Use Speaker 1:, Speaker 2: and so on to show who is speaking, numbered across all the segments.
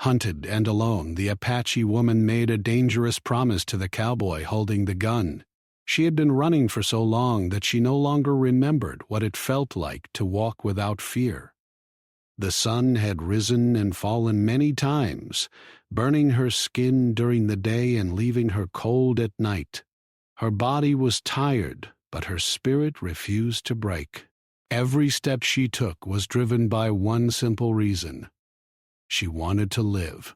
Speaker 1: Hunted and alone, the Apache woman made a dangerous promise to the cowboy holding the gun. She had been running for so long that she no longer remembered what it felt like to walk without fear. The sun had risen and fallen many times, burning her skin during the day and leaving her cold at night. Her body was tired, but her spirit refused to break. Every step she took was driven by one simple reason. She wanted to live.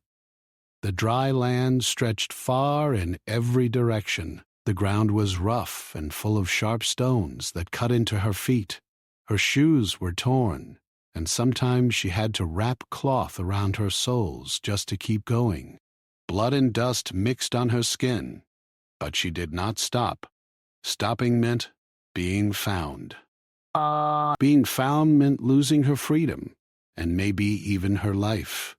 Speaker 1: The dry land stretched far in every direction. The ground was rough and full of sharp stones that cut into her feet. Her shoes were torn, and sometimes she had to wrap cloth around her soles just to keep going. Blood and dust mixed on her skin, but she did not stop. Stopping meant being found. Being found meant losing her freedom, and maybe even her life.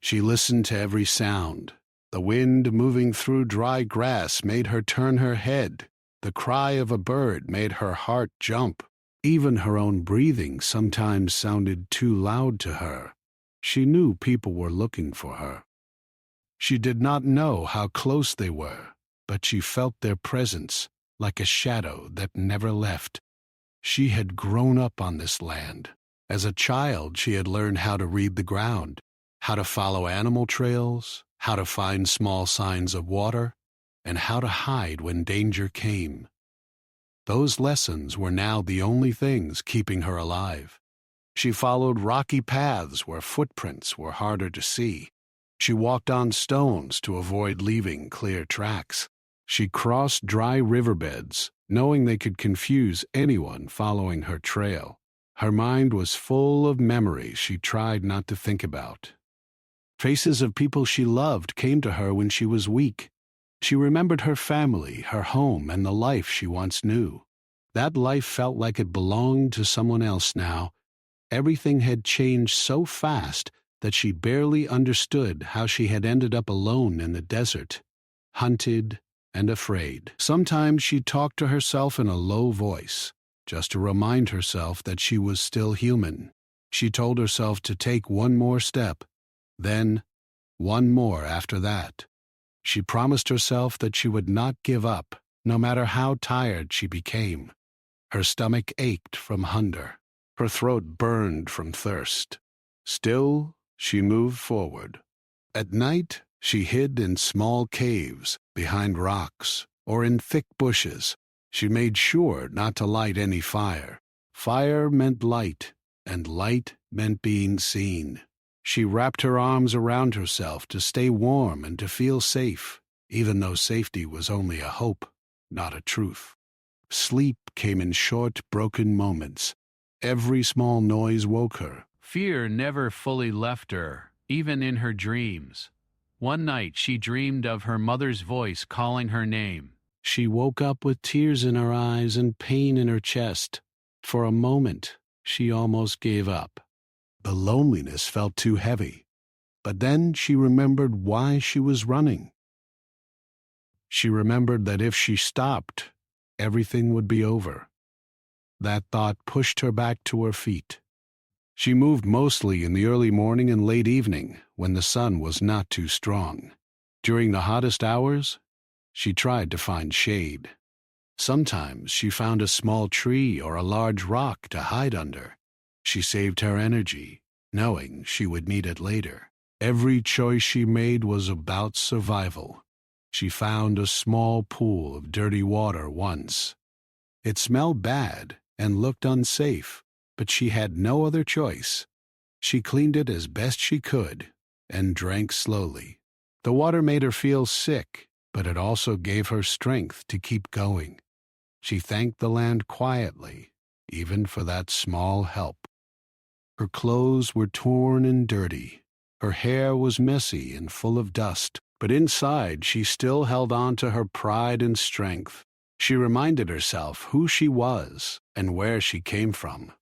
Speaker 1: She listened to every sound. The wind moving through dry grass made her turn her head. The cry of a bird made her heart jump. Even her own breathing sometimes sounded too loud to her. She knew people were looking for her. She did not know how close they were, but she felt their presence like a shadow that never left. She had grown up on this land. As a child, she had learned how to read the ground, how to follow animal trails, how to find small signs of water, and how to hide when danger came. Those lessons were now the only things keeping her alive. She followed rocky paths where footprints were harder to see. She walked on stones to avoid leaving clear tracks. She crossed dry riverbeds, knowing they could confuse anyone following her trail. Her mind was full of memories she tried not to think about. Faces of people she loved came to her when she was weak. She remembered her family, her home, and the life she once knew. That life felt like it belonged to someone else now. Everything had changed so fast that she barely understood how she had ended up alone in the desert, hunted and afraid. Sometimes she talked to herself in a low voice, just to remind herself that she was still human. She told herself to take one more step, then one more after that. She promised herself that she would not give up, no matter how tired she became. Her stomach ached from hunger. Her throat burned from thirst. Still, she moved forward. At night, she hid in small caves, behind rocks, or in thick bushes. She made sure not to light any fire. Fire meant light, and light meant being seen. She wrapped her arms around herself to stay warm and to feel safe, even though safety was only a hope, not a truth. Sleep came in short, broken moments. Every small noise woke her.
Speaker 2: Fear never fully left her, even in her dreams. One night she dreamed of her mother's voice calling her name.
Speaker 1: She woke up with tears in her eyes and pain in her chest. For a moment, she almost gave up. The loneliness felt too heavy. But then she remembered why she was running. She remembered that if she stopped, everything would be over. That thought pushed her back to her feet. She moved mostly in the early morning and late evening, when the sun was not too strong. During the hottest hours, she tried to find shade. Sometimes she found a small tree or a large rock to hide under. She saved her energy, knowing she would need it later. Every choice she made was about survival. She found a small pool of dirty water once. It smelled bad and looked unsafe, but she had no other choice. She cleaned it as best she could and drank slowly. The water made her feel sick, but it also gave her strength to keep going. She thanked the land quietly, even for that small help. Her clothes were torn and dirty. Her hair was messy and full of dust, but inside she still held on to her pride and strength. She reminded herself who she was and where she came from.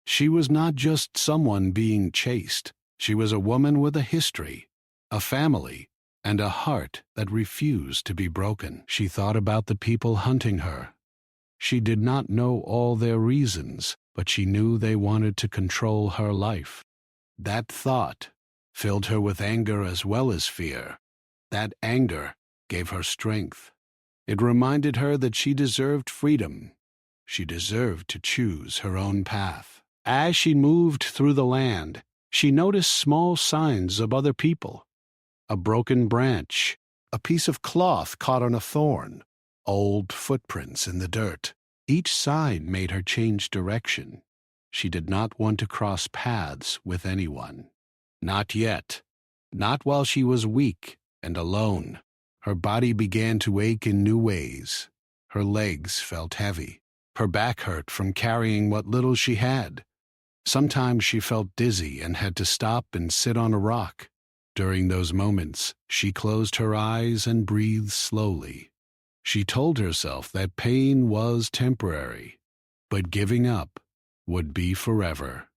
Speaker 1: She was not just someone being chased. She was a woman with a history, a family, and a heart that refused to be broken. She thought about the people hunting her. She did not know all their reasons, but she knew they wanted to control her life. That thought filled her with anger as well as fear. That anger gave her strength. It reminded her that she deserved freedom. She deserved to choose her own path. As she moved through the land, she noticed small signs of other people. A broken branch, a piece of cloth caught on a thorn, old footprints in the dirt. Each sign made her change direction. She did not want to cross paths with anyone. Not yet. Not while she was weak and alone. Her body began to ache in new ways. Her legs felt heavy. Her back hurt from carrying what little she had. Sometimes she felt dizzy and had to stop and sit on a rock. During those moments, she closed her eyes and breathed slowly. She told herself that pain was temporary, but giving up would be forever.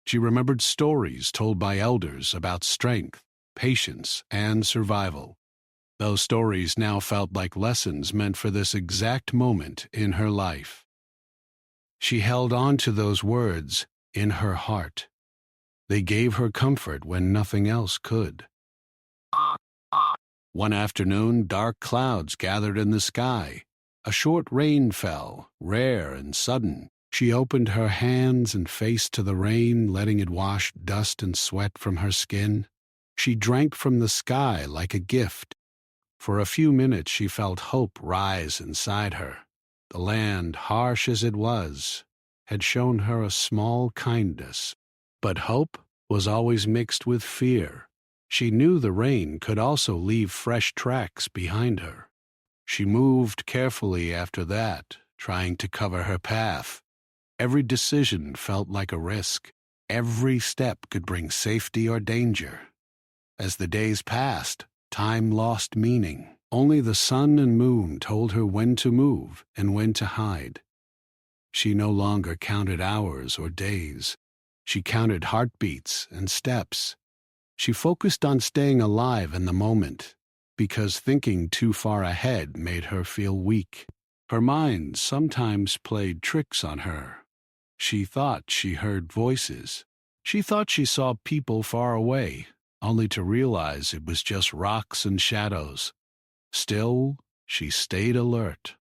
Speaker 1: She remembered stories told by elders about strength, patience, and survival. Those stories now felt like lessons meant for this exact moment in her life. She held on to those words in her heart. They gave her comfort when nothing else could. One afternoon, dark clouds gathered in the sky. A short rain fell, rare and sudden. She opened her hands and face to the rain, letting it wash dust and sweat from her skin. She drank from the sky like a gift. For a few minutes she felt hope rise inside her. The land, harsh as it was, had shown her a small kindness. But hope was always mixed with fear. She knew the rain could also leave fresh tracks behind her. She moved carefully after that, trying to cover her path. Every decision felt like a risk. Every step could bring safety or danger. As the days passed, time lost meaning. Only the sun and moon told her when to move and when to hide. She no longer counted hours or days. She counted heartbeats and steps. She focused on staying alive in the moment, because thinking too far ahead made her feel weak. Her mind sometimes played tricks on her. She thought she heard voices. She thought she saw people far away, only to realize it was just rocks and shadows. Still, she stayed alert.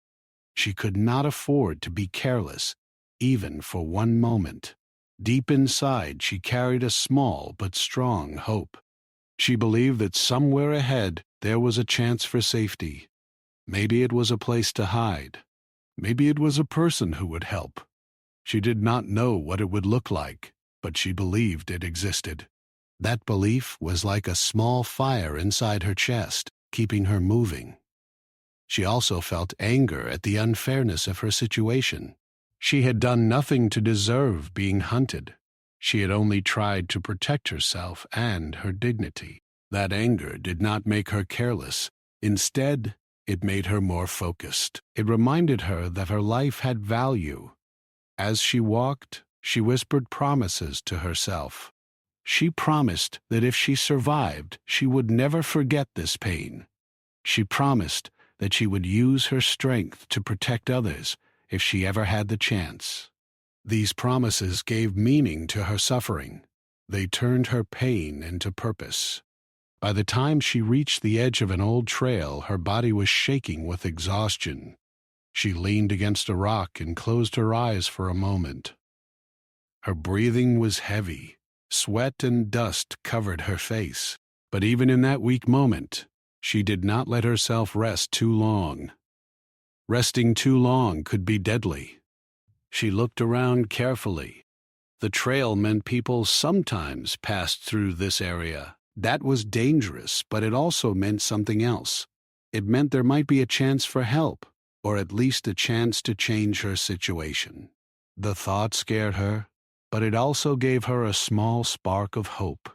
Speaker 1: She could not afford to be careless, even for one moment. Deep inside, she carried a small but strong hope. She believed that somewhere ahead there was a chance for safety. Maybe it was a place to hide. Maybe it was a person who would help. She did not know what it would look like, but she believed it existed. That belief was like a small fire inside her chest, keeping her moving. She also felt anger at the unfairness of her situation. She had done nothing to deserve being hunted. She had only tried to protect herself and her dignity. That anger did not make her careless. Instead, it made her more focused. It reminded her that her life had value. As she walked, she whispered promises to herself. She promised that if she survived, she would never forget this pain. She promised that she would use her strength to protect others if she ever had the chance. These promises gave meaning to her suffering. They turned her pain into purpose. By the time she reached the edge of an old trail, her body was shaking with exhaustion. She leaned against a rock and closed her eyes for a moment. Her breathing was heavy. Sweat and dust covered her face. But even in that weak moment, she did not let herself rest too long. Resting too long could be deadly. She looked around carefully. The trail meant people sometimes passed through this area. That was dangerous, but it also meant something else. It meant there might be a chance for help, or at least a chance to change her situation. The thought scared her, but it also gave her a small spark of hope.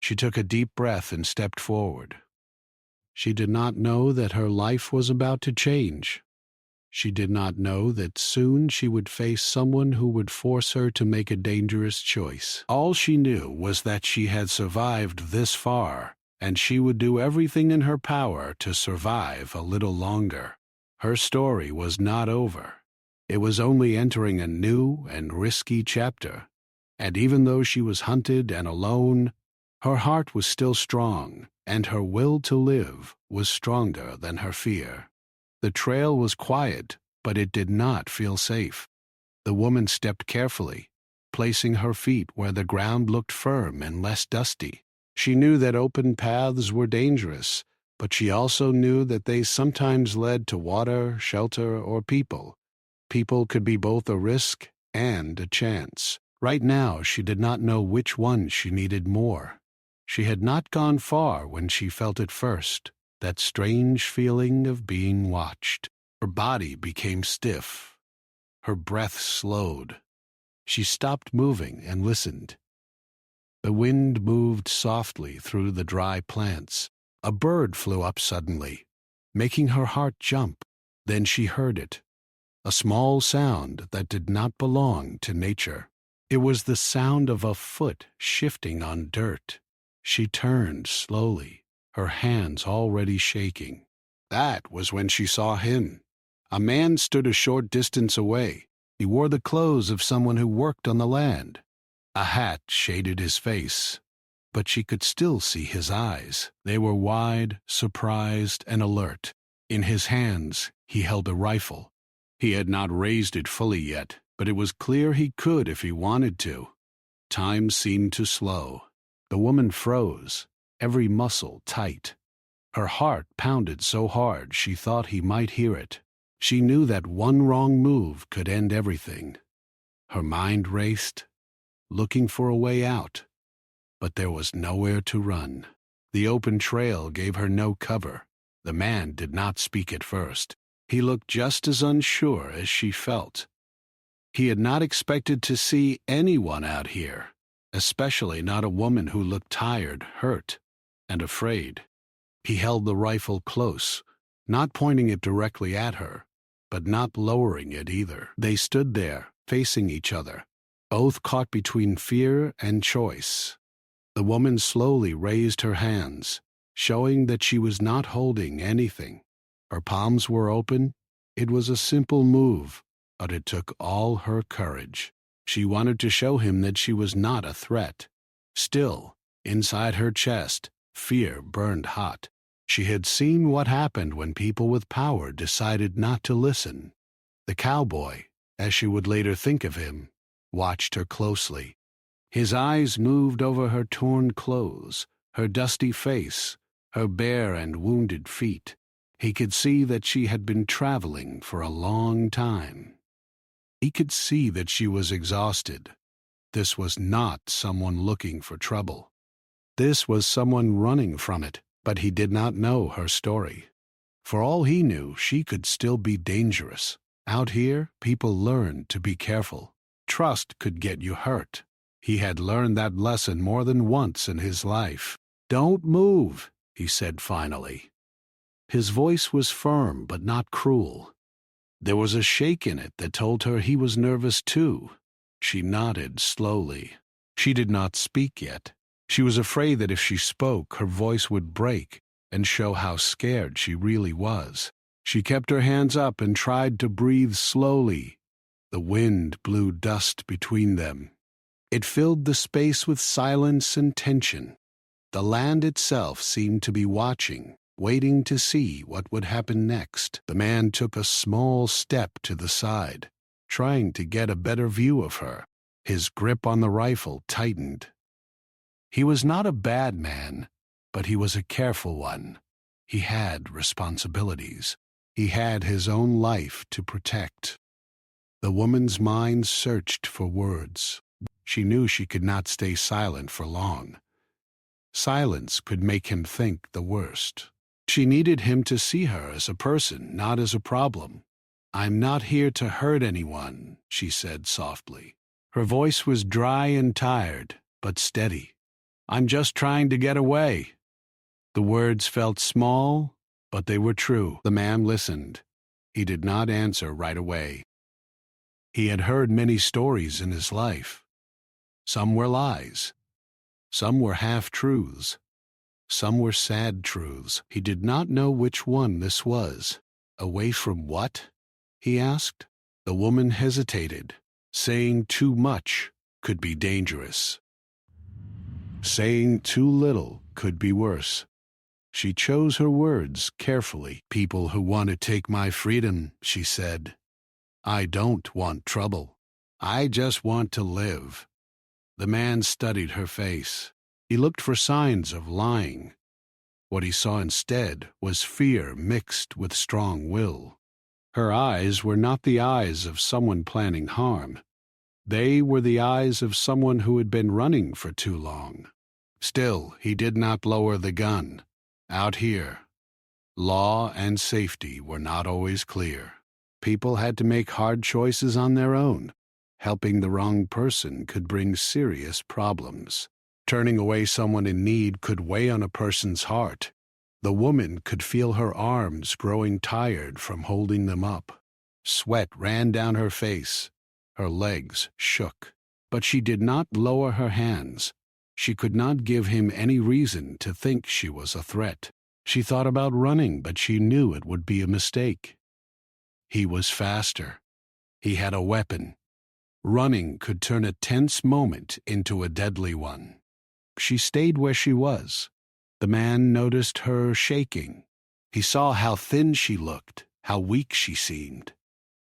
Speaker 1: She took a deep breath and stepped forward. She did not know that her life was about to change. She did not know that soon she would face someone who would force her to make a dangerous choice. All she knew was that she had survived this far, and she would do everything in her power to survive a little longer. Her story was not over. It was only entering a new and risky chapter. And even though she was hunted and alone, Her heart was still strong, and her will to live was stronger than her fear. The trail was quiet, but it did not feel safe. The woman stepped carefully, placing her feet where the ground looked firm and less dusty. She knew that open paths were dangerous, but she also knew that they sometimes led to water, shelter, or people. People could be both a risk and a chance. Right now, she did not know which one she needed more. She had not gone far when she felt it first, that strange feeling of being watched. Her body became stiff. Her breath slowed. She stopped moving and listened. The wind moved softly through the dry plants. A bird flew up suddenly, making her heart jump. Then she heard it, a small sound that did not belong to nature. It was the sound of a foot shifting on dirt. She turned slowly, her hands already shaking. That was when she saw him. A man stood a short distance away. He wore the clothes of someone who worked on the land. A hat shaded his face, but she could still see his eyes. They were wide, surprised, and alert. In his hands, he held a rifle. He had not raised it fully yet, but it was clear he could if he wanted to. Time seemed to slow. The woman froze, every muscle tight. Her heart pounded so hard she thought he might hear it. She knew that one wrong move could end everything. Her mind raced, looking for a way out, but there was nowhere to run. The open trail gave her no cover. The man did not speak at first. He looked just as unsure as she felt. He had not expected to see anyone out here, especially not a woman who looked tired, hurt, and afraid. He held the rifle close, not pointing it directly at her, but not lowering it either. They stood there, facing each other, both caught between fear and choice. The woman slowly raised her hands, showing that she was not holding anything. Her palms were open. It was a simple move, but it took all her courage. She wanted to show him that she was not a threat. Still, inside her chest, fear burned hot. She had seen what happened when people with power decided not to listen. The cowboy, as she would later think of him, watched her closely. His eyes moved over her torn clothes, her dusty face, her bare and wounded feet. He could see that she had been traveling for a long time. He could see that she was exhausted. This was not someone looking for trouble. This was someone running from it, but he did not know her story. For all he knew, she could still be dangerous. Out here, people learned to be careful. Trust could get you hurt. He had learned that lesson more than once in his life. "Don't move," he said finally. His voice was firm but not cruel. There was a shake in it that told her he was nervous too. She nodded slowly. She did not speak yet. She was afraid that if she spoke, her voice would break and show how scared she really was. She kept her hands up and tried to breathe slowly. The wind blew dust between them. It filled the space with silence and tension. The land itself seemed to be watching, waiting to see what would happen next. The man took a small step to the side, trying to get a better view of her. His grip on the rifle tightened. He was not a bad man, but he was a careful one. He had responsibilities. He had his own life to protect. The woman's mind searched for words. She knew she could not stay silent for long. Silence could make him think the worst. She needed him to see her as a person, not as a problem. "I'm not here to hurt anyone," she said softly. Her voice was dry and tired, but steady. "I'm just trying to get away." The words felt small, but they were true. The man listened. He did not answer right away. He had heard many stories in his life. Some were lies. Some were half-truths. Some were sad truths. He did not know which one this was. "Away from what?" he asked. The woman hesitated. Saying too much could be dangerous. Saying too little could be worse. She chose her words carefully. "People who want to take my freedom," she said. "I don't want trouble. I just want to live." The man studied her face. He looked for signs of lying. What he saw instead was fear mixed with strong will. Her eyes were not the eyes of someone planning harm. They were the eyes of someone who had been running for too long. Still, he did not lower the gun. Out here, law and safety were not always clear. People had to make hard choices on their own. Helping the wrong person could bring serious problems. Turning away someone in need could weigh on a person's heart. The woman could feel her arms growing tired from holding them up. Sweat ran down her face. Her legs shook. But she did not lower her hands. She could not give him any reason to think she was a threat. She thought about running, but she knew it would be a mistake. He was faster. He had a weapon. Running could turn a tense moment into a deadly one. She stayed where she was. The man noticed her shaking. He saw how thin she looked, how weak she seemed.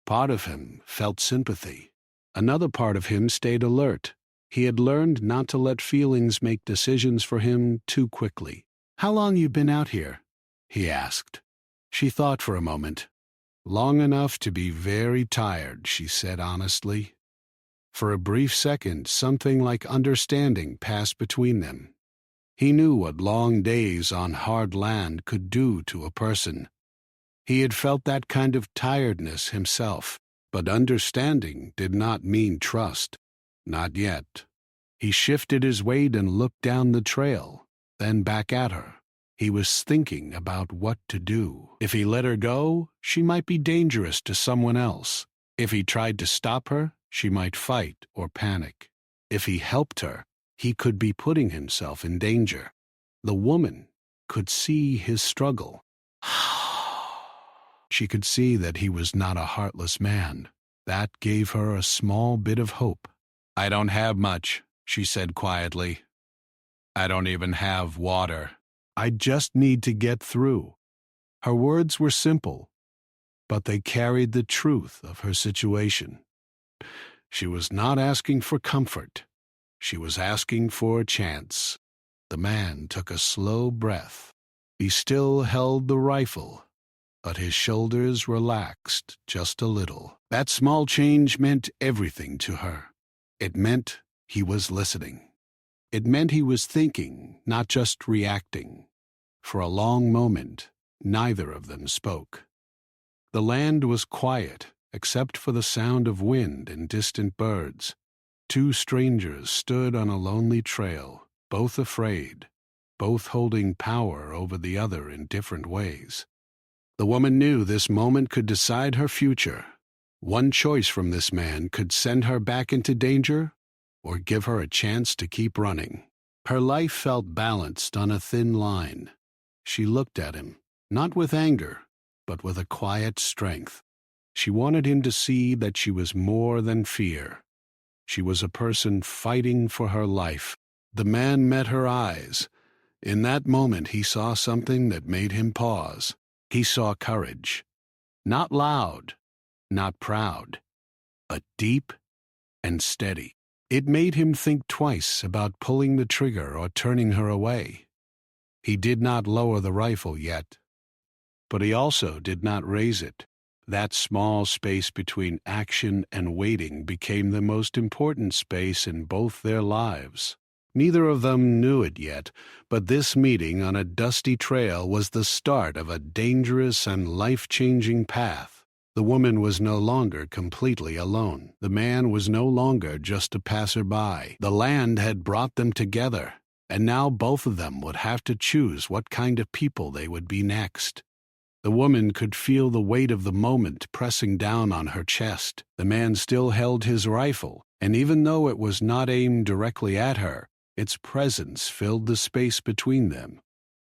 Speaker 1: Part of him felt sympathy. Another part of him stayed alert. He had learned not to let feelings make decisions for him too quickly. "How long you been out here?" he asked. She thought for a moment. "Long enough to be very tired," she said honestly. For a brief second, something like understanding passed between them. He knew what long days on hard land could do to a person. He had felt that kind of tiredness himself, but understanding did not mean trust. Not yet. He shifted his weight and looked down the trail, then back at her. He was thinking about what to do. If he let her go, she might be dangerous to someone else. If he tried to stop her, she might fight or panic. If he helped her, he could be putting himself in danger. The woman could see his struggle. She could see that he was not a heartless man. That gave her a small bit of hope. "I don't have much," she said quietly. "I don't even have water. I just need to get through." Her words were simple, but they carried the truth of her situation. She was not asking for comfort. She was asking for a chance. The man took a slow breath. He still held the rifle, but his shoulders relaxed just a little. That small change meant everything to her. It meant he was listening. It meant he was thinking, not just reacting. For a long moment, neither of them spoke. The land was quiet, except for the sound of wind and distant birds. Two strangers stood on a lonely trail, both afraid, both holding power over the other in different ways. The woman knew this moment could decide her future. One choice from this man could send her back into danger or give her a chance to keep running. Her life felt balanced on a thin line. She looked at him, not with anger, but with a quiet strength. She wanted him to see that she was more than fear. She was a person fighting for her life. The man met her eyes. In that moment he saw something that made him pause. He saw courage. Not loud, not proud, but deep and steady. It made him think twice about pulling the trigger or turning her away. He did not lower the rifle yet, but he also did not raise it. That small space between action and waiting became the most important space in both their lives. Neither of them knew it yet, but this meeting on a dusty trail was the start of a dangerous and life-changing path. The woman was no longer completely alone. The man was no longer just a passerby. The land had brought them together, and now both of them would have to choose what kind of people they would be next. The woman could feel the weight of the moment pressing down on her chest. The man still held his rifle, and even though it was not aimed directly at her, its presence filled the space between them.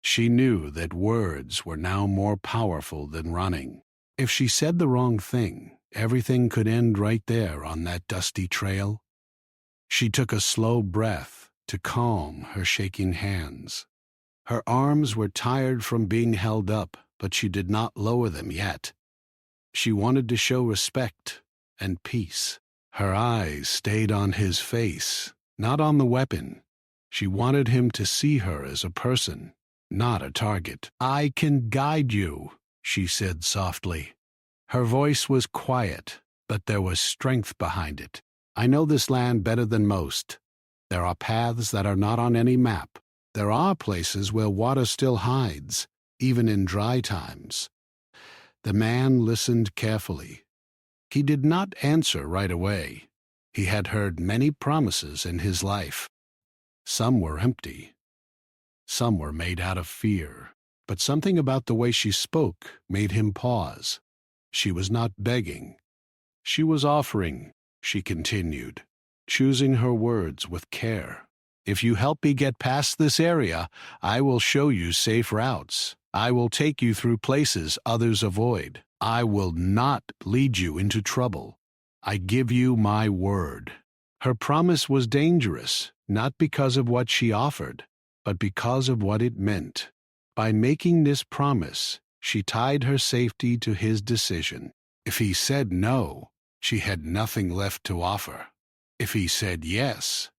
Speaker 1: She knew that words were now more powerful than running. If she said the wrong thing, everything could end right there on that dusty trail. She took a slow breath to calm her shaking hands. Her arms were tired from being held up, but she did not lower them yet. She wanted to show respect and peace. Her eyes stayed on his face, not on the weapon. She wanted him to see her as a person, not a target. "I can guide you," she said softly. Her voice was quiet, but there was strength behind it. "I know this land better than most. There are paths that are not on any map. There are places where water still hides, even in dry times." The man listened carefully. He did not answer right away. He had heard many promises in his life. Some were empty. Some were made out of fear. But something about the way she spoke made him pause. She was not begging. She was offering, she continued, choosing her words with care. "If you help me get past this area, I will show you safe routes. I will take you through places others avoid. I will not lead you into trouble. I give you my word." Her promise was dangerous, not because of what she offered, but because of what it meant. By making this promise, she tied her safety to his decision. If he said no, she had nothing left to offer. If he said yes,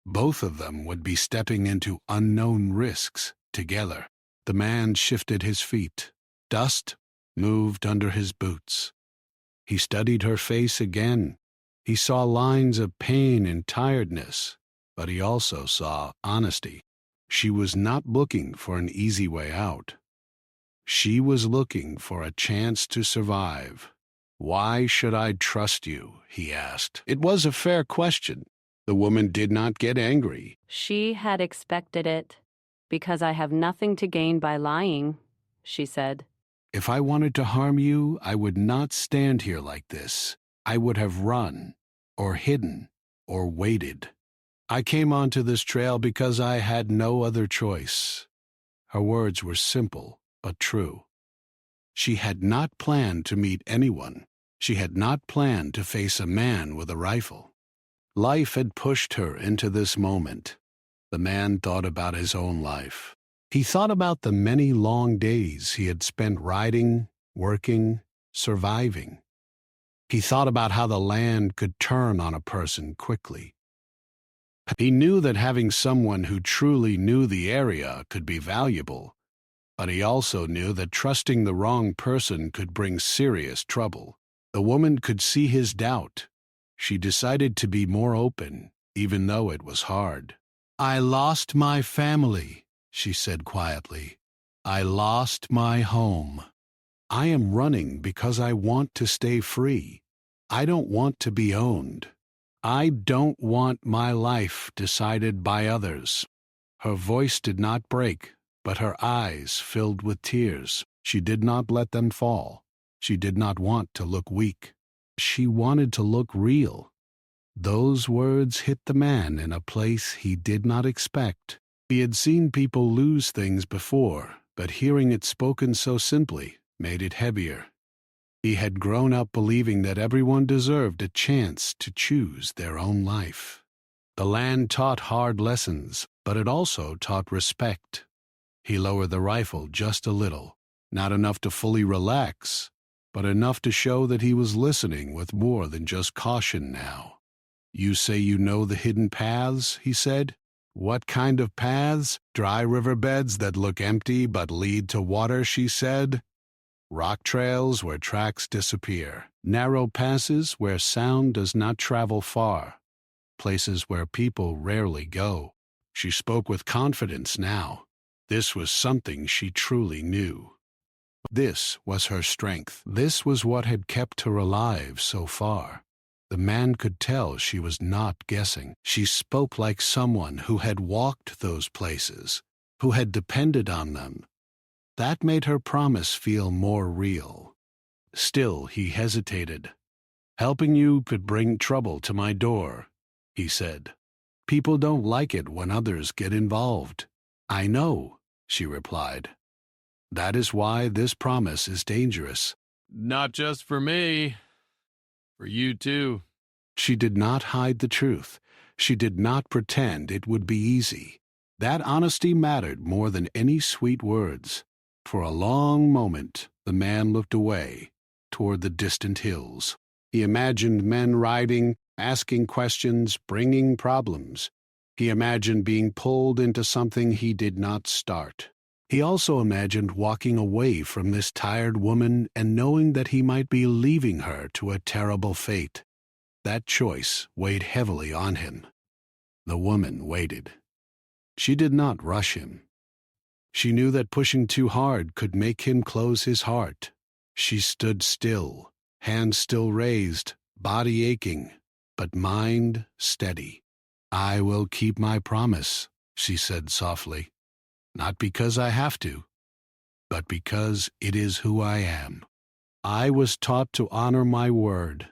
Speaker 1: both of them would be stepping into unknown risks together. The man shifted his feet. Dust moved under his boots. He studied her face again. He saw lines of pain and tiredness, but he also saw honesty. She was not looking for an easy way out. She was looking for a chance to survive. "Why should I trust you?" he asked. It was a fair question. The woman did not get angry.
Speaker 3: She had expected it. "Because I have nothing to gain by lying," she said.
Speaker 1: "If I wanted to harm you, I would not stand here like this. I would have run, or hidden, or waited. I came onto this trail because I had no other choice." Her words were simple, but true. She had not planned to meet anyone. She had not planned to face a man with a rifle. Life had pushed her into this moment. The man thought about his own life. He thought about the many long days he had spent riding, working, surviving. He thought about how the land could turn on a person quickly. He knew that having someone who truly knew the area could be valuable, but he also knew that trusting the wrong person could bring serious trouble. The woman could see his doubt. She decided to be more open, even though it was hard. "I lost my family," she said quietly. "I lost my home. I am running because I want to stay free. I don't want to be owned. I don't want my life decided by others." Her voice did not break, but her eyes filled with tears. She did not let them fall. She did not want to look weak. She wanted to look real. Those words hit the man in a place he did not expect. He had seen people lose things before, but hearing it spoken so simply made it heavier. He had grown up believing that everyone deserved a chance to choose their own life. The land taught hard lessons, but it also taught respect. He lowered the rifle just a little, not enough to fully relax, but enough to show that he was listening with more than just caution now. "You say you know the hidden paths," he said. "What kind of paths? Dry riverbeds that look empty but lead to water," she said. "Rock trails where tracks disappear. Narrow passes where sound does not travel far. Places where people rarely go." She spoke with confidence now. This was something she truly knew. This was her strength. This was what had kept her alive so far. The man could tell she was not guessing. She spoke like someone who had walked those places, who had depended on them. That made her promise feel more real. Still, he hesitated. "Helping you could bring trouble to my door," he said. "People don't like it when others get involved." "I know," she replied. "That is why this promise is dangerous."
Speaker 2: Not just for me. For you too.
Speaker 1: She did not hide the truth. She did not pretend it would be easy. That honesty mattered more than any sweet words. For a long moment, the man looked away, toward the distant hills. He imagined men riding, asking questions, bringing problems. He imagined being pulled into something he did not start. He also imagined walking away from this tired woman and knowing that he might be leaving her to a terrible fate. That choice weighed heavily on him. The woman waited. She did not rush him. She knew that pushing too hard could make him close his heart. She stood still, hands still raised, body aching, but mind steady. "I will keep my promise," she said softly. "Not because I have to, but because it is who I am. I was taught to honor my word."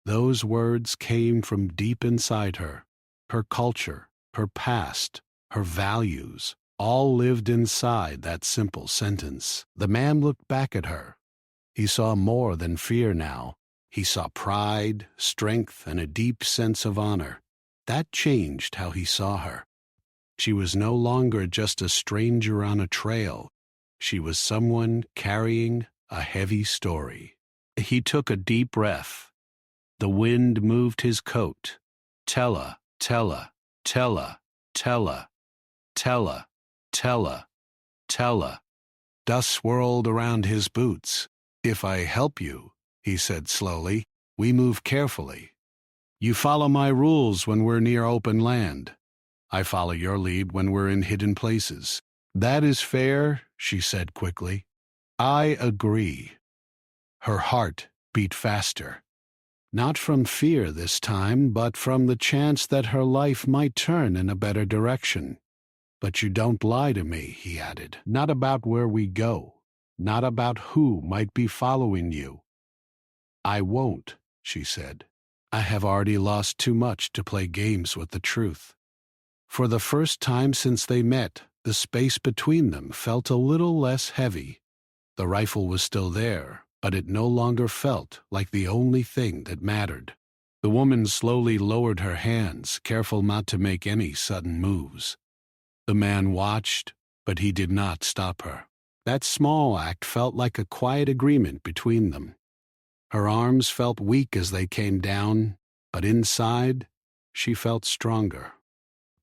Speaker 1: Those words came from deep inside her. Her culture, her past, her values, all lived inside that simple sentence. The man looked back at her. He saw more than fear now. He saw pride, strength, and a deep sense of honor. That changed how he saw her. She was no longer just a stranger on a trail. She was someone carrying a heavy story. He took a deep breath. The wind moved his coat. Tella, Tella, Tella, Tella, Tella, Tella, Tella. Dust swirled around his boots. "If I help you," he said slowly, "we move carefully. You follow my rules when we're near open land. I follow your lead when we're in hidden places." "That is fair," she said quickly. "I agree." Her heart beat faster. Not from fear this time, but from the chance that her life might turn in a better direction. "But you don't lie to me," he added. "Not about where we go. Not about who might be following you." "I won't," she said. "I have already lost too much to play games with the truth." For the first time since they met, the space between them felt a little less heavy. The rifle was still there, but it no longer felt like the only thing that mattered. The woman slowly lowered her hands, careful not to make any sudden moves. The man watched, but he did not stop her. That small act felt like a quiet agreement between them. Her arms felt weak as they came down, but inside, she felt stronger.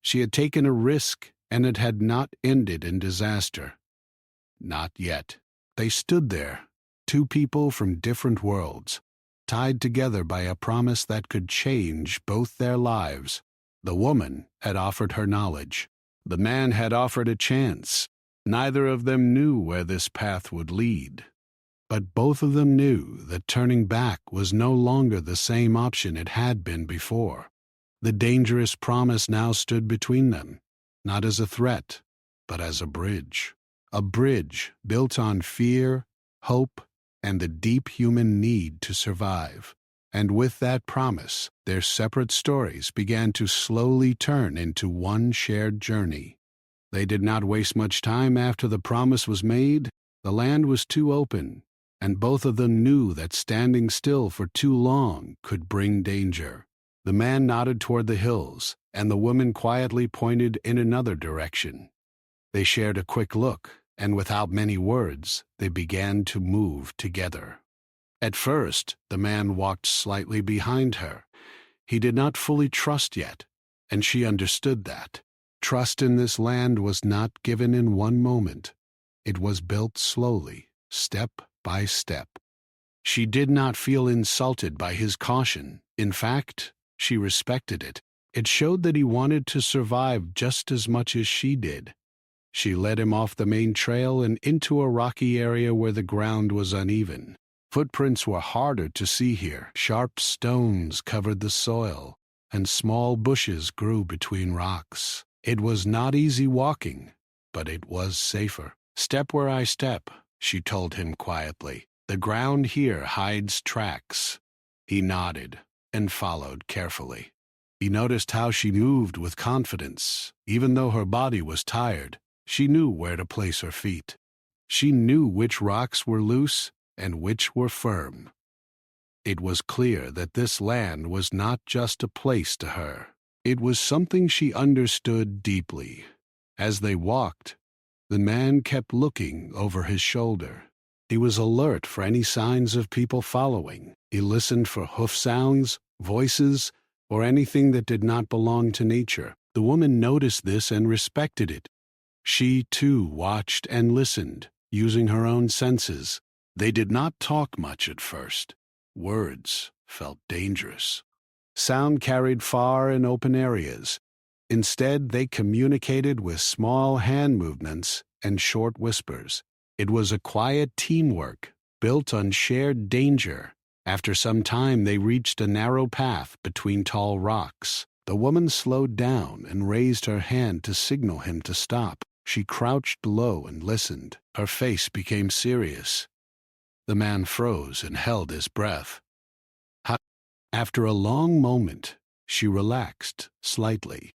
Speaker 1: She had taken a risk, and it had not ended in disaster. Not yet. They stood there, two people from different worlds, tied together by a promise that could change both their lives. The woman had offered her knowledge. The man had offered a chance. Neither of them knew where this path would lead. But both of them knew that turning back was no longer the same option it had been before. The dangerous promise now stood between them, not as a threat, but as a bridge. A bridge built on fear, hope, and the deep human need to survive. And with that promise, their separate stories began to slowly turn into one shared journey. They did not waste much time after the promise was made. The land was too open, and both of them knew that standing still for too long could bring danger. The man nodded toward the hills, and the woman quietly pointed in another direction. They shared a quick look, and without many words, they began to move together. At first, the man walked slightly behind her. He did not fully trust yet, and she understood that. Trust in this land was not given in one moment. It was built slowly, step by step. She did not feel insulted by his caution. In fact, she respected it. It showed that he wanted to survive just as much as she did. She led him off the main trail and into a rocky area where the ground was uneven. Footprints were harder to see here. Sharp stones covered the soil, and small bushes grew between rocks. It was not easy walking, but it was safer. "Step where I step," she told him quietly. "The ground here hides tracks." He nodded and followed carefully. He noticed how she moved with confidence. Even though her body was tired, she knew where to place her feet. She knew which rocks were loose and which were firm. It was clear that this land was not just a place to her. It was something she understood deeply. As they walked, the man kept looking over his shoulder. He was alert for any signs of people following. He listened for hoof sounds, voices, or anything that did not belong to nature. The woman noticed this and respected it. She, too, watched and listened, using her own senses. They did not talk much at first. Words felt dangerous. Sound carried far in open areas. Instead, they communicated with small hand movements and short whispers. It was a quiet teamwork, built on shared danger. After some time, they reached a narrow path between tall rocks. The woman slowed down and raised her hand to signal him to stop. She crouched low and listened. Her face became serious. The man froze and held his breath. After a long moment, she relaxed slightly.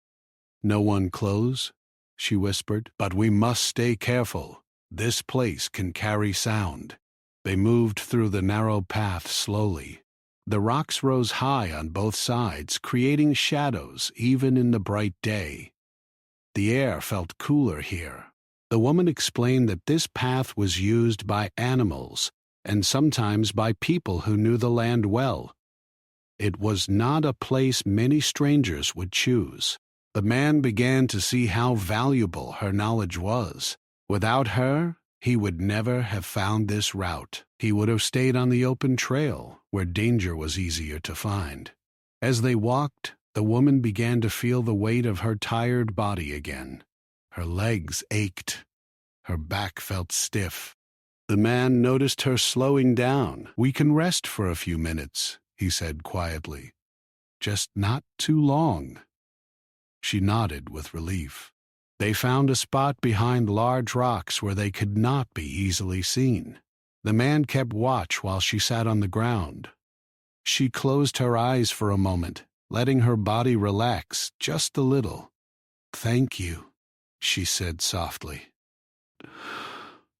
Speaker 1: "No one close," she whispered, "but we must stay careful. This place can carry sound." They moved through the narrow path slowly. The rocks rose high on both sides, creating shadows even in the bright day. The air felt cooler here. The woman explained that this path was used by animals and sometimes by people who knew the land well. It was not a place many strangers would choose. The man began to see how valuable her knowledge was. Without her, he would never have found this route. He would have stayed on the open trail, where danger was easier to find. As they walked, the woman began to feel the weight of her tired body again. Her legs ached. Her back felt stiff. The man noticed her slowing down. "We can rest for a few minutes," he said quietly. "Just not too long." She nodded with relief. They found a spot behind large rocks where they could not be easily seen. The man kept watch while she sat on the ground. She closed her eyes for a moment, letting her body relax just a little. "Thank you," she said softly,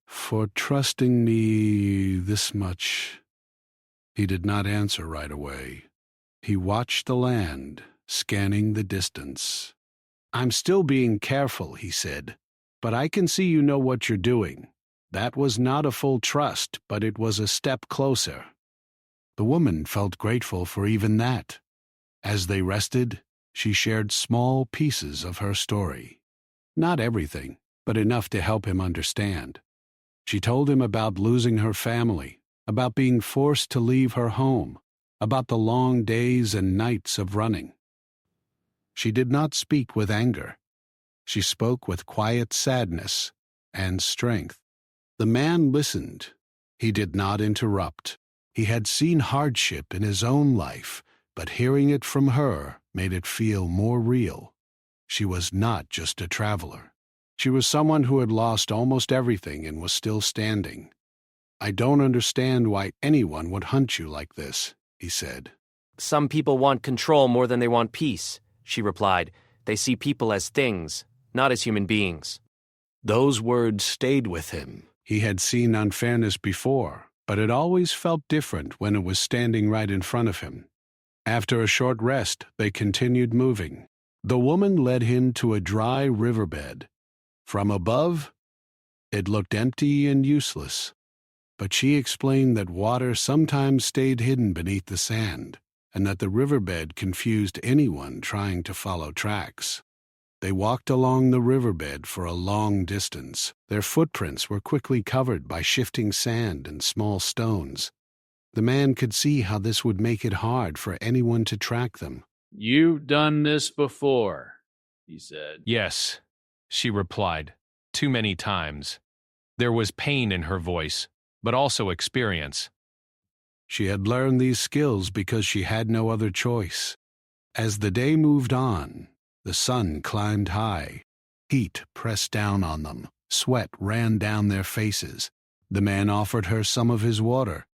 Speaker 1: "for trusting me this much." He did not answer right away. He watched the land, scanning the distance. "I'm still being careful," he said, "but I can see you know what you're doing." That was not a full trust, but it was a step closer. The woman felt grateful for even that. As they rested, she shared small pieces of her story. Not everything, but enough to help him understand. She told him about losing her family, about being forced to leave her home, about the long days and nights of running. She did not speak with anger. She spoke with quiet sadness and strength. The man listened. He did not interrupt. He had seen hardship in his own life, but hearing it from her made it feel more real. She was not just a traveler. She was someone who had lost almost everything and was still standing. "I don't understand why anyone would hunt you like this," he said.
Speaker 4: "Some people want control more than they want peace," she replied. "They see people as things, not as human beings."
Speaker 1: Those words stayed with him. He had seen unfairness before, but it always felt different when it was standing right in front of him. After a short rest, they continued moving. The woman led him to a dry riverbed. From above, it looked empty and useless, but she explained that water sometimes stayed hidden beneath the sand, and that the riverbed confused anyone trying to follow tracks. They walked along the riverbed for a long distance. Their footprints were quickly covered by shifting sand and small stones. The man could see how this would make it hard for anyone to track them.
Speaker 2: "You've done this before," he said.
Speaker 5: "Yes," she replied, "too many times." There was pain in her voice, but also experience.
Speaker 1: She had learned these skills because she had no other choice. As the day moved on, the sun climbed high. Heat pressed down on them. Sweat ran down their faces. The man offered her some of his water.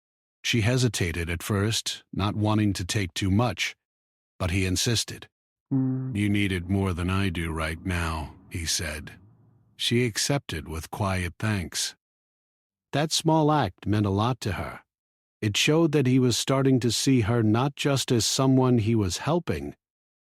Speaker 1: She hesitated at first, not wanting to take too much, but he insisted. "You need it more than I do right now," he said. She accepted with quiet thanks. That small act meant a lot to her. It showed that he was starting to see her not just as someone he was helping,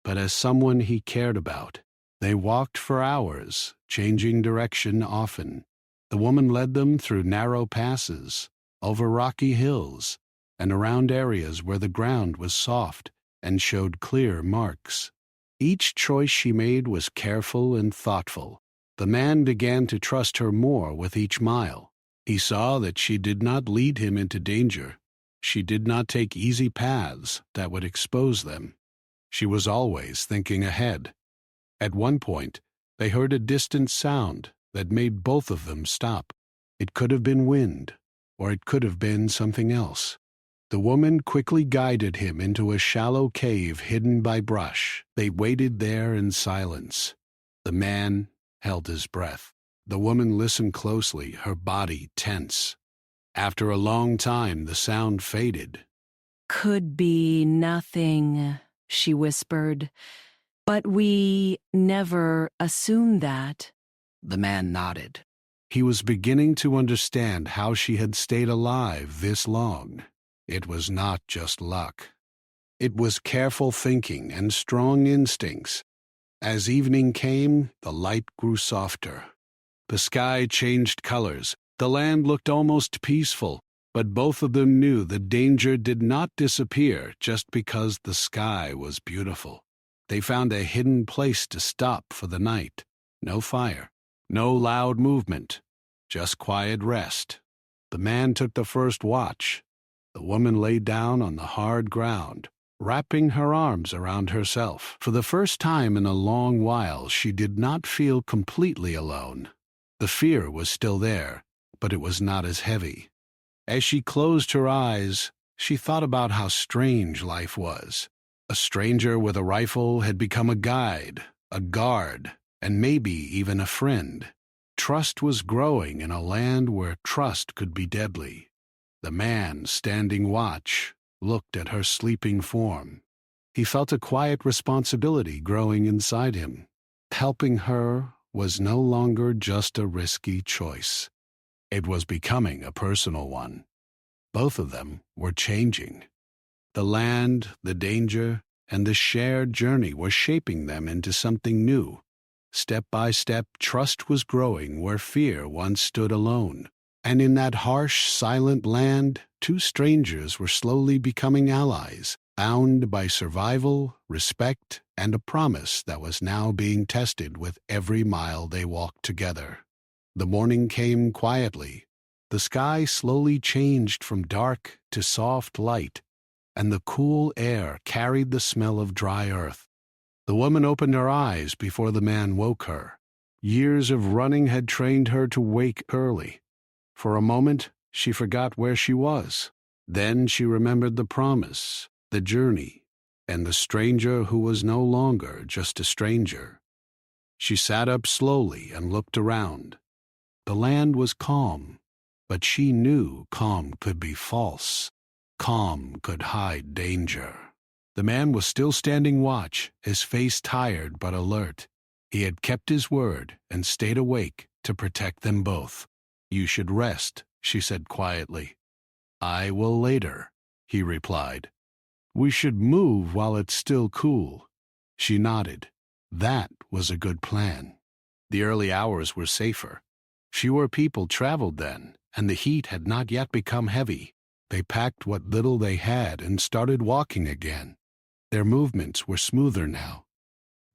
Speaker 1: but as someone he cared about. They walked for hours, changing direction often. The woman led them through narrow passes, over rocky hills, and around areas where the ground was soft and showed clear marks. Each choice she made was careful and thoughtful. The man began to trust her more with each mile. He saw that she did not lead him into danger. She did not take easy paths that would expose them. She was always thinking ahead. At one point, they heard a distant sound that made both of them stop. It could have been wind, or it could have been something else. The woman quickly guided him into a shallow cave hidden by brush. They waited there in silence. The man held his breath. The woman listened closely, her body tense. After a long time, the sound faded.
Speaker 6: "Could be nothing," she whispered. "But we never assumed that."
Speaker 1: The man nodded. He was beginning to understand how she had stayed alive this long. It was not just luck. It was careful thinking and strong instincts. As evening came, the light grew softer. The sky changed colors. The land looked almost peaceful, but both of them knew the danger did not disappear just because the sky was beautiful. They found a hidden place to stop for the night. No fire, no loud movement, just quiet rest. The man took the first watch. The woman lay down on the hard ground, wrapping her arms around herself. For the first time in a long while, she did not feel completely alone. The fear was still there, but it was not as heavy. As she closed her eyes, she thought about how strange life was. A stranger with a rifle had become a guide, a guard, and maybe even a friend. Trust was growing in a land where trust could be deadly. The man, standing watch, looked at her sleeping form. He felt a quiet responsibility growing inside him. Helping her was no longer just a risky choice. It was becoming a personal one. Both of them were changing. The land, the danger, and the shared journey were shaping them into something new. Step by step, trust was growing where fear once stood alone. And in that harsh, silent land, two strangers were slowly becoming allies, bound by survival, respect, and a promise that was now being tested with every mile they walked together. The morning came quietly. The sky slowly changed from dark to soft light, and the cool air carried the smell of dry earth. The woman opened her eyes before the man woke her. Years of running had trained her to wake early. For a moment, she forgot where she was. Then she remembered the promise, the journey, and the stranger who was no longer just a stranger. She sat up slowly and looked around. The land was calm, but she knew calm could be false. Calm could hide danger. The man was still standing watch, his face tired but alert. He had kept his word and stayed awake to protect them both. "You should rest," she said quietly. "I will later," he replied. "We should move while it's still cool." She nodded. That was a good plan. The early hours were safer. Fewer people traveled then, and the heat had not yet become heavy. They packed what little they had and started walking again. Their movements were smoother now.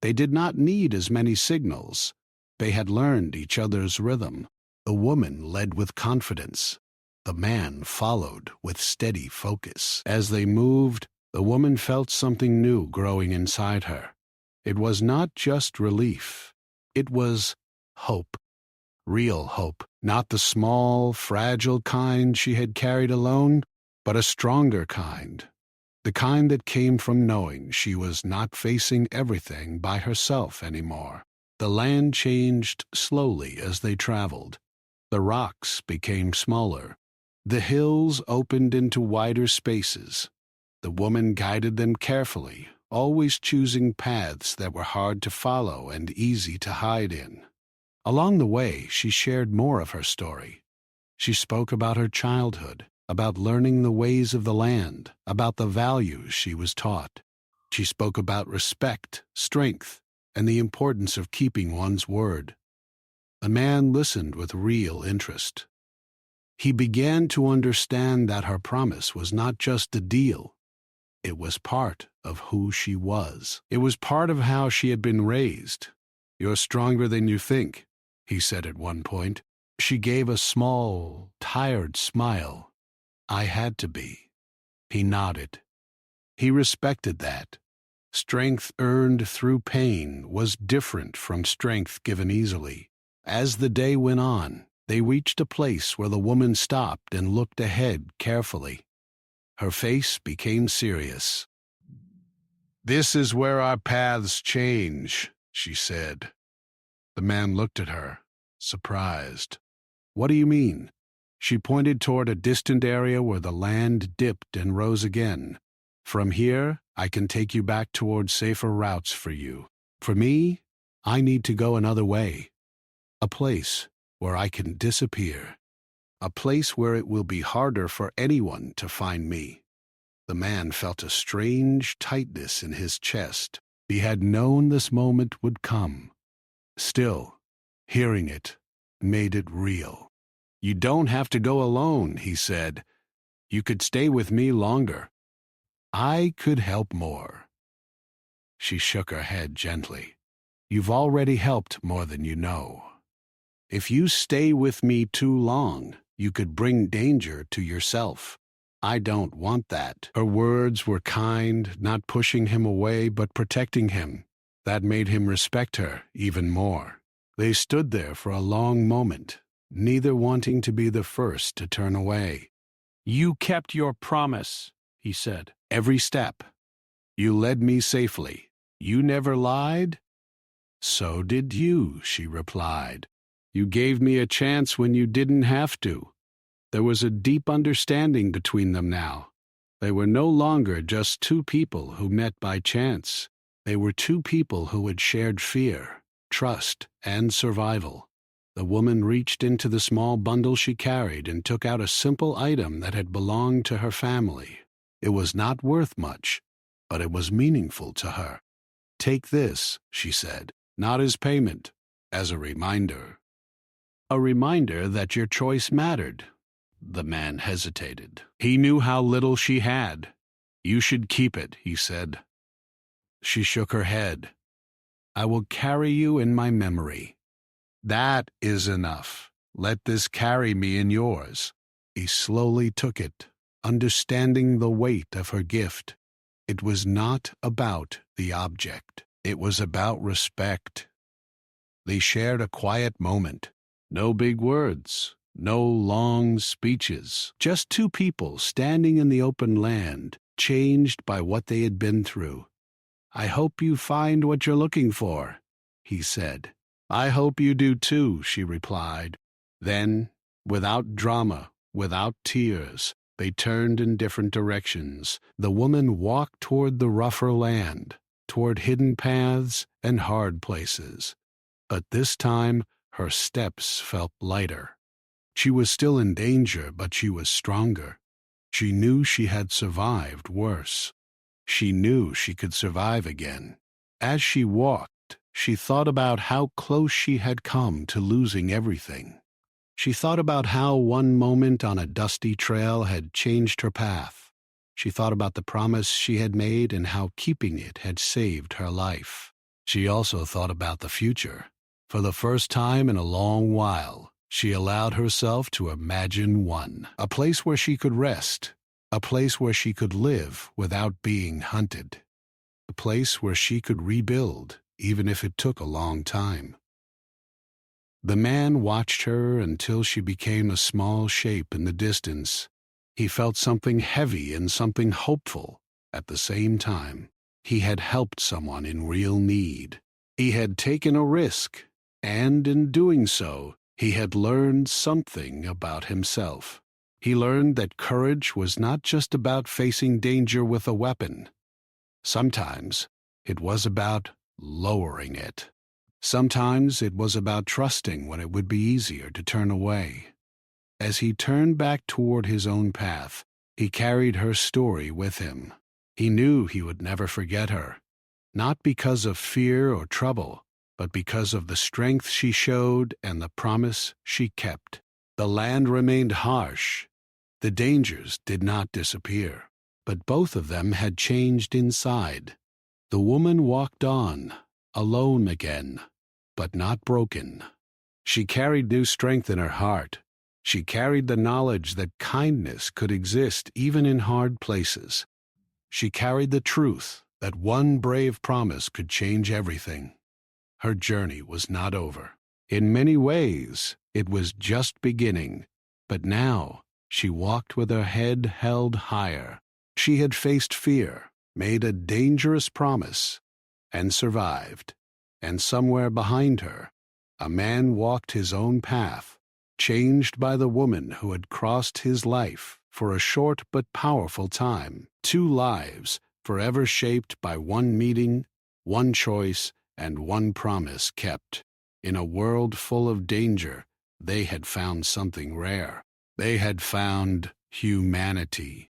Speaker 1: They did not need as many signals. They had learned each other's rhythm. The woman led with confidence. The man followed with steady focus. As they moved, the woman felt something new growing inside her. It was not just relief. It was hope. Real hope. Not the small, fragile kind she had carried alone, but a stronger kind. The kind that came from knowing she was not facing everything by herself anymore. The land changed slowly as they traveled. The rocks became smaller. The hills opened into wider spaces. The woman guided them carefully, always choosing paths that were hard to follow and easy to hide in. Along the way, she shared more of her story. She spoke about her childhood, about learning the ways of the land, about the values she was taught. She spoke about respect, strength, and the importance of keeping one's word. The man listened with real interest. He began to understand that her promise was not just a deal. It was part of who she was. It was part of how she had been raised. "You're stronger than you think," he said at one point. She gave a small, tired smile. "I had to be." He nodded. He respected that. Strength earned through pain was different from strength given easily. As the day went on, they reached a place where the woman stopped and looked ahead carefully. Her face became serious. "This is where our paths change," she said. The man looked at her, surprised. "What do you mean?" She pointed toward a distant area where the land dipped and rose again. "From here, I can take you back toward safer routes for you. For me, I need to go another way. A place where I can disappear. A place where it will be harder for anyone to find me." The man felt a strange tightness in his chest. He had known this moment would come. Still, hearing it made it real. "You don't have to go alone," he said. "You could stay with me longer. I could help more." She shook her head gently. "You've already helped more than you know. If you stay with me too long, you could bring danger to yourself. I don't want that." Her words were kind, not pushing him away, but protecting him. That made him respect her even more. They stood there for a long moment, neither wanting to be the first to turn away. "You kept your promise," he said. "Every step. You led me safely. You never lied?" "So did you," she replied. "You gave me a chance when you didn't have to." There was a deep understanding between them now. They were no longer just two people who met by chance. They were two people who had shared fear, trust, and survival. The woman reached into the small bundle she carried and took out a simple item that had belonged to her family. It was not worth much, but it was meaningful to her. "Take this," she said, "not as payment, as a reminder. A reminder that your choice mattered." The man hesitated. He knew how little she had. "You should keep it," he said. She shook her head. "I will carry you in my memory." "That is enough. Let this carry me in yours." He slowly took it, understanding the weight of her gift. It was not about the object. It was about respect. They shared a quiet moment. No big words. No long speeches, just two people standing in the open land, changed by what they had been through. "I hope you find what you're looking for," he said. "I hope you do too," she replied. Then, without drama, without tears, they turned in different directions. The woman walked toward the rougher land, toward hidden paths and hard places. But this time, her steps felt lighter. She was still in danger, but she was stronger. She knew she had survived worse. She knew she could survive again. As she walked, she thought about how close she had come to losing everything. She thought about how one moment on a dusty trail had changed her path. She thought about the promise she had made and how keeping it had saved her life. She also thought about the future. For the first time in a long while, she allowed herself to imagine one, a place where she could rest, a place where she could live without being hunted, a place where she could rebuild, even if it took a long time. The man watched her until she became a small shape in the distance. He felt something heavy and something hopeful at the same time. He had helped someone in real need. He had taken a risk, and in doing so, he had learned something about himself. He learned that courage was not just about facing danger with a weapon. Sometimes it was about lowering it. Sometimes it was about trusting when it would be easier to turn away. As he turned back toward his own path, he carried her story with him. He knew he would never forget her, not because of fear or trouble, but because of the strength she showed and the promise she kept. The land remained harsh. The dangers did not disappear, but both of them had changed inside. The woman walked on, alone again, but not broken. She carried new strength in her heart. She carried the knowledge that kindness could exist even in hard places. She carried the truth that one brave promise could change everything. Her journey was not over. In many ways, it was just beginning, but now she walked with her head held higher. She had faced fear, made a dangerous promise, and survived. And somewhere behind her, a man walked his own path, changed by the woman who had crossed his life for a short but powerful time. 2 lives forever shaped by one meeting, one choice, and one promise kept. In a world full of danger, they had found something rare. They had found humanity.